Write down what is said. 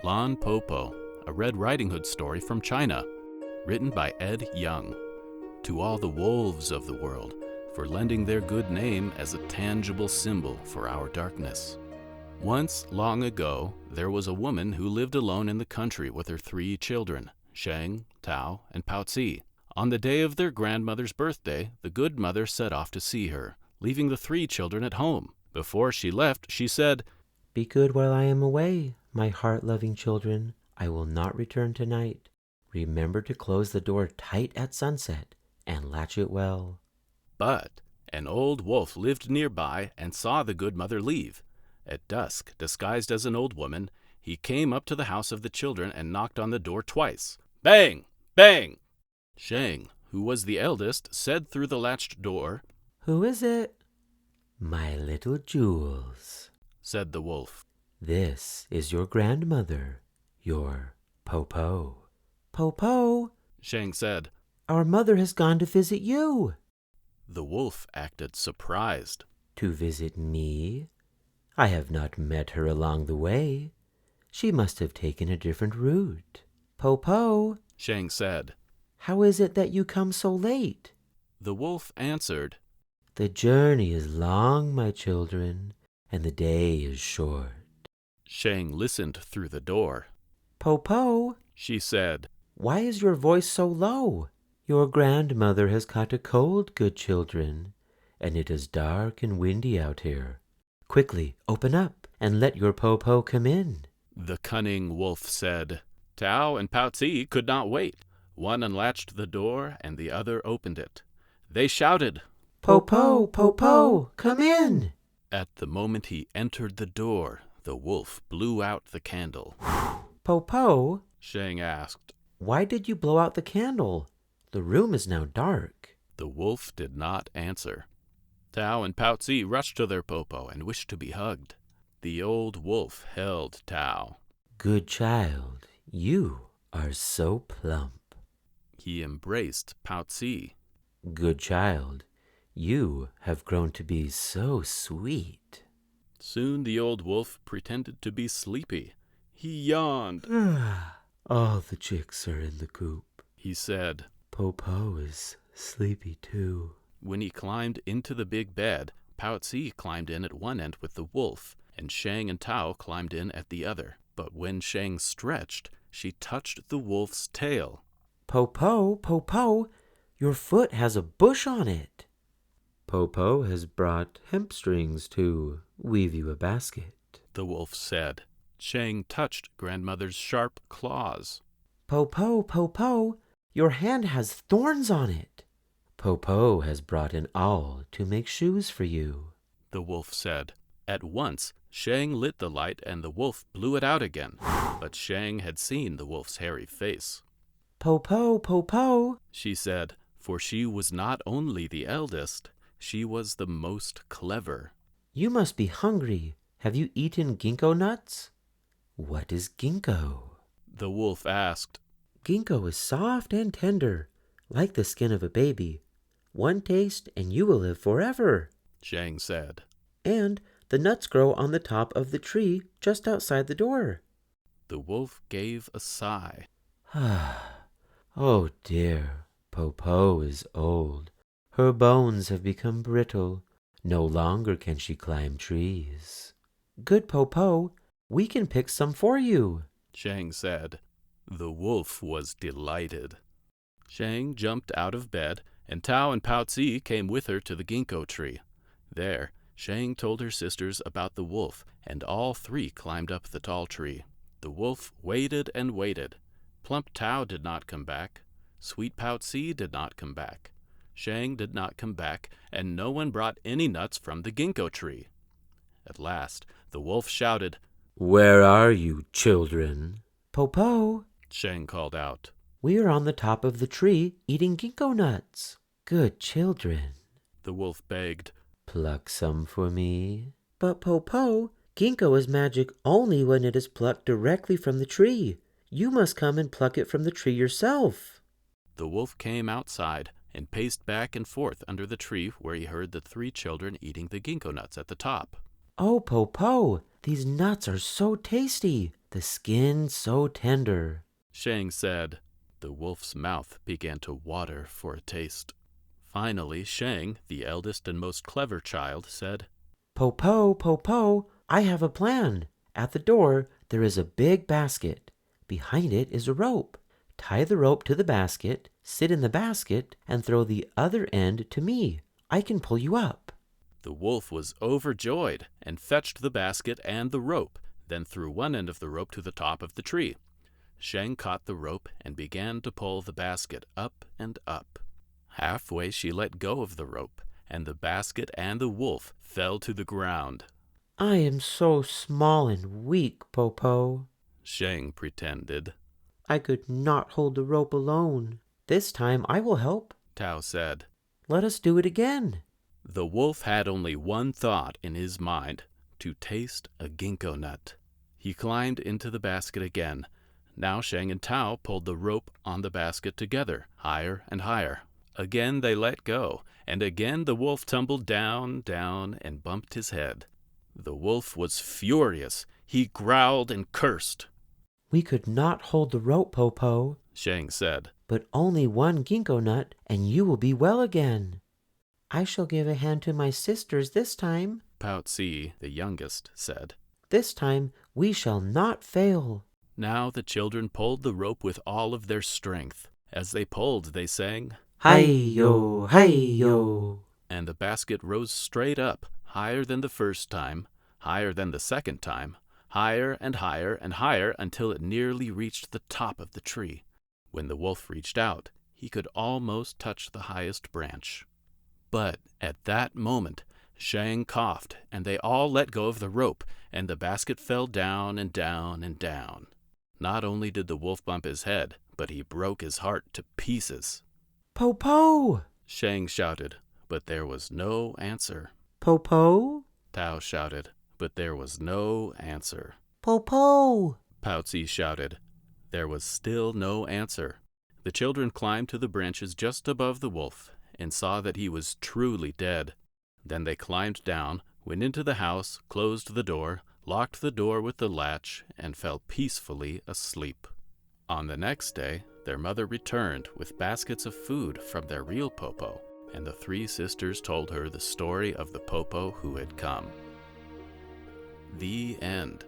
Lon Po Po, a Red Riding Hood story from China, written by Ed Young. To all the wolves of the world, for lending their good name as a tangible symbol for our darkness. Once, long ago, there was a woman who lived alone in the country with her 3 children, Sheng, Tao, and Paozi. On the day of their grandmother's birthday, the good mother set off to see her, leaving the 3 children at home. Before she left, she said, "Be good while I am away, my heart-loving children. I will not return tonight. Remember to close the door tight at sunset and latch it well." But an old wolf lived nearby and saw the good mother leave. At dusk, disguised as an old woman, he came up to the house of the children and knocked on the door twice. Bang! Bang! Sheng, who was the eldest, said through the latched door, "Who is it?" "My little jewels," said the wolf. "This is your grandmother, your Po Po." "Po Po," Sheng said. "Our mother has gone to visit you." The wolf acted surprised. "To visit me? I have not met her along the way. She must have taken a different route." "Po Po," Sheng said. "How is it that you come so late?" The wolf answered, "The journey is long, my children, and the day is short." Sheng listened through the door. "Po Po," She said, "Why is your voice so low? Your grandmother has caught a cold, good children, and it is dark and windy out here. Quickly, open up and let your Po Po come in." The cunning wolf said. Tao and Paozi could not wait. One unlatched the door and the other opened it. They shouted, "Po Po, Po Po, come in." At the moment he entered the door, the wolf blew out the candle. "Po Po," Sheng asked. "Why did you blow out the candle? The room is now dark." The wolf did not answer. Tao and Paozi rushed to their Po Po and wished to be hugged. The old wolf held Tao. "Good child, you are so plump." He embraced Paozi. "Good child, you have grown to be so sweet." Soon the old wolf pretended to be sleepy. He yawned. "All the chicks are in the coop," he said. "Po Po is sleepy too." When he climbed into the big bed, Paozi climbed in at one end with the wolf, and Sheng and Tao climbed in at the other. But when Sheng stretched, she touched the wolf's tail. "Po Po, Po Po, your foot has a bush on it." "Po Po has brought hemp strings to weave you a basket," the wolf said. Sheng touched grandmother's sharp claws. "Po Po, Po Po, your hand has thorns on it." "Po Po has brought an awl to make shoes for you," the wolf said. At once, Sheng lit the light and the wolf blew it out again. But Sheng had seen the wolf's hairy face. "Po Po, Po Po," she said, for she was not only the eldest, she was the most clever. "You must be hungry. Have you eaten ginkgo nuts?" "What is ginkgo?" the wolf asked. "Ginkgo is soft and tender, like the skin of a baby. One taste and you will live forever," Sheng said. "And the nuts grow on the top of the tree just outside the door." The wolf gave a sigh. "Oh dear, Po Po is old. Her bones have become brittle. No longer can she climb trees." "Good Po Po, we can pick some for you," Sheng said. The wolf was delighted. Sheng jumped out of bed, and Tao and Paozi came with her to the ginkgo tree. There, Sheng told her sisters about the wolf, and all 3 climbed up the tall tree. The wolf waited and waited. Plump Tao did not come back. Sweet Paozi did not come back. Sheng did not come back, and no one brought any nuts from the ginkgo tree. At last, the wolf shouted, "Where are you, children?" "Po Po," Sheng called out. "we are on the top of the tree eating ginkgo nuts." "Good children," the wolf begged. "pluck some for me." "But Po Po, ginkgo is magic only when it is plucked directly from the tree. You must come and pluck it from the tree yourself." The wolf came outside and paced back and forth under the tree where he heard the 3 children eating the ginkgo nuts at the top. "Oh, Po Po, these nuts are so tasty. the skin so tender. Shang said. The wolf's mouth began to water for a taste. Finally, Shang, the eldest and most clever child, said, Po Po, Po Po, I have a plan. At the door there is a big basket. Behind it is a rope. Tie the rope to the basket, sit in the basket, and throw the other end to me. I can pull you up. The wolf was overjoyed and fetched the basket and the rope, then threw one end of the rope to the top of the tree. Shang caught the rope and began to pull the basket up and up. Halfway she let go of the rope, and the basket and the wolf fell to the ground. I am so small and weak, Po Po. Shang pretended. I could not hold the rope alone. This time I will help. Tao said. Let us do it again. The wolf had only one thought in his mind, to taste a ginkgo nut. He climbed into the basket again. Now Shang and Tao pulled the rope on the basket together, higher and higher. Again they let go, and again the wolf tumbled down, down, and bumped his head. The wolf was furious. He growled and cursed. We could not hold the rope, Po Po, Shang said. but only one ginkgo nut, and you will be well again. I shall give a hand to my sisters this time. Poutsy, the youngest, said. This time we shall not fail. Now the children pulled the rope with all of their strength. As they pulled, they sang, Hi-yo, hi-yo. and the basket rose straight up, higher than the first time, higher than the second time, higher and higher and higher until it nearly reached the top of the tree. When the wolf reached out, he could almost touch the highest branch. But at that moment, Shang coughed, and they all let go of the rope, and the basket fell down and down and down. Not only did the wolf bump his head, but he broke his heart to pieces. Po Po! Shang shouted, but there was no answer. Po Po! Tao shouted, but there was no answer. Po Po! Poutsy shouted. There was still no answer. The children climbed to the branches just above the wolf and saw that he was truly dead. Then they climbed down, went into the house, closed the door, locked the door with the latch, and fell peacefully asleep. On the next day, their mother returned with baskets of food from their real Po Po, and the three sisters told her the story of the Po Po who had come. The end.